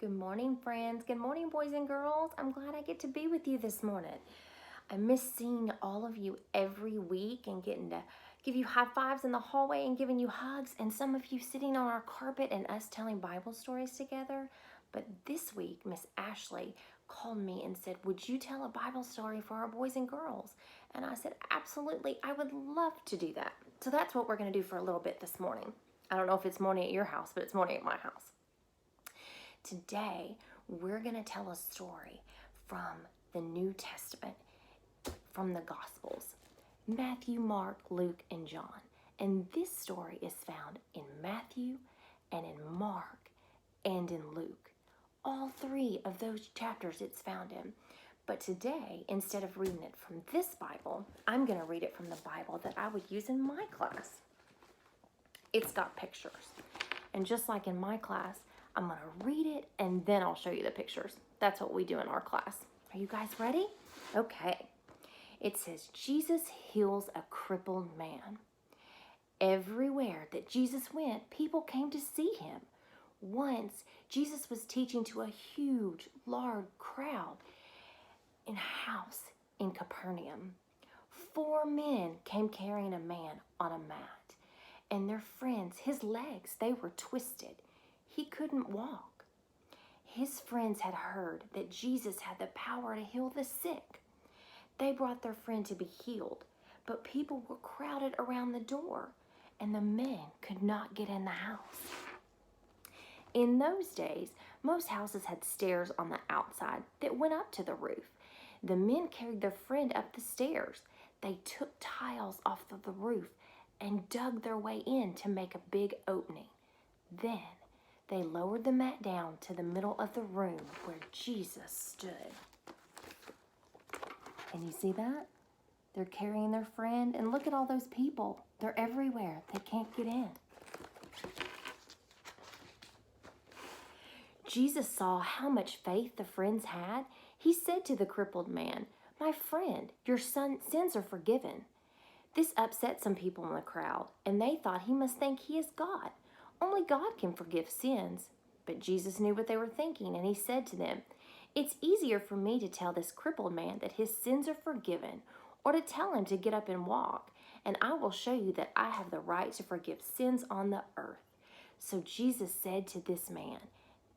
Good morning, friends. Good morning, boys and girls. I'm glad I get to be with you this morning. I miss seeing all of you every week and getting to give you high fives in the hallway and giving you hugs, and some of you sitting on our carpet and us telling Bible stories together. But this week, Miss Ashley called me and said, "Would you tell a Bible story for our boys and girls?" And I said, "Absolutely, I would love to do that." So that's what we're going to do for a little bit this morning. I don't know if it's morning at your house, but it's morning at my house. Today, we're going to tell a story from the New Testament, from the Gospels, Matthew, Mark, Luke, and John. And this story is found in Matthew and in Mark and in Luke. All three of those chapters it's found in. But today, instead of reading it from this Bible, I'm going to read it from the Bible that I would use in my class. It's got pictures. And just like in my class, I'm going to read it and then I'll show you the pictures. That's what we do in our class. Are you guys ready? Okay. It says, Jesus heals a crippled man. Everywhere that Jesus went, people came to see him. Once, Jesus was teaching to a huge, large crowd in a house in Capernaum. 4 men came carrying a man on a mat, and their friends, his legs, they were twisted. He couldn't walk. His friends had heard that Jesus had the power to heal the sick. They brought their friend to be healed, but people were crowded around the door, and the men could not get in the house. In those days, most houses had stairs on the outside that went up to the roof. The men carried their friend up the stairs. They took tiles off of the roof and dug their way in to make a big opening. Then they lowered the mat down to the middle of the room where Jesus stood. Can you see that? They're carrying their friend, and look at all those people. They're everywhere. They can't get in. Jesus saw how much faith the friends had. He said to the crippled man, "My friend, your son's sins are forgiven." This upset some people in the crowd, and they thought he must think he is God. Only God can forgive sins. But Jesus knew what they were thinking, and he said to them, "It's easier for me to tell this crippled man that his sins are forgiven, or to tell him to get up and walk, and I will show you that I have the right to forgive sins on the earth." So Jesus said to this man,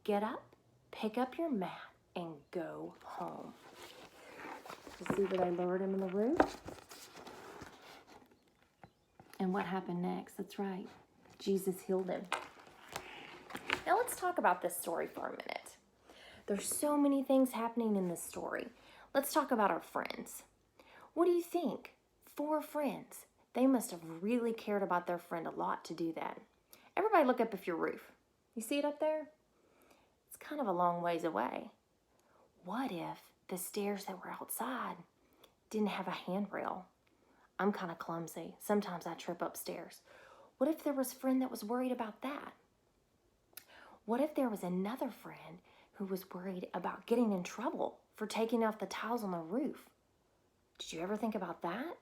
"Get up, pick up your mat, and go home." You see where they lowered him in the roof? And what happened next? That's right. Jesus healed him. Now let's talk about this story for a minute. There's so many things happening in this story. Let's talk about our friends. What do you think? 4 friends. They must have really cared about their friend a lot to do that. Everybody look up at your roof. You see it up there? It's kind of a long ways away. What if the stairs that were outside didn't have a handrail? I'm kind of clumsy. Sometimes I trip upstairs. What if there was a friend that was worried about that? What if there was another friend who was worried about getting in trouble for taking off the tiles on the roof? Did you ever think about that?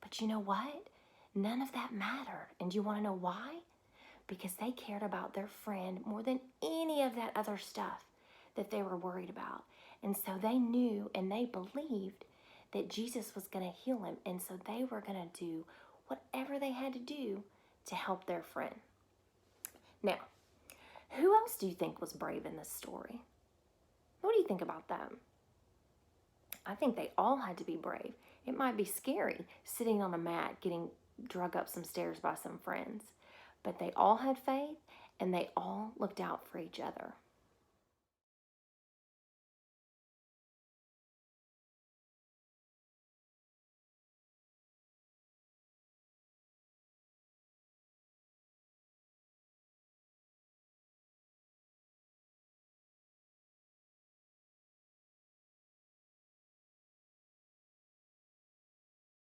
But you know what? None of that mattered. And do you want to know why? Because they cared about their friend more than any of that other stuff that they were worried about. And so they knew and they believed that Jesus was going to heal him. And so they were going to do whatever they had to do to help their friend. Now, who else do you think was brave in this story? What do you think about that? I think they all had to be brave. It might be scary sitting on a mat getting drug up some stairs by some friends, but they all had faith and they all looked out for each other.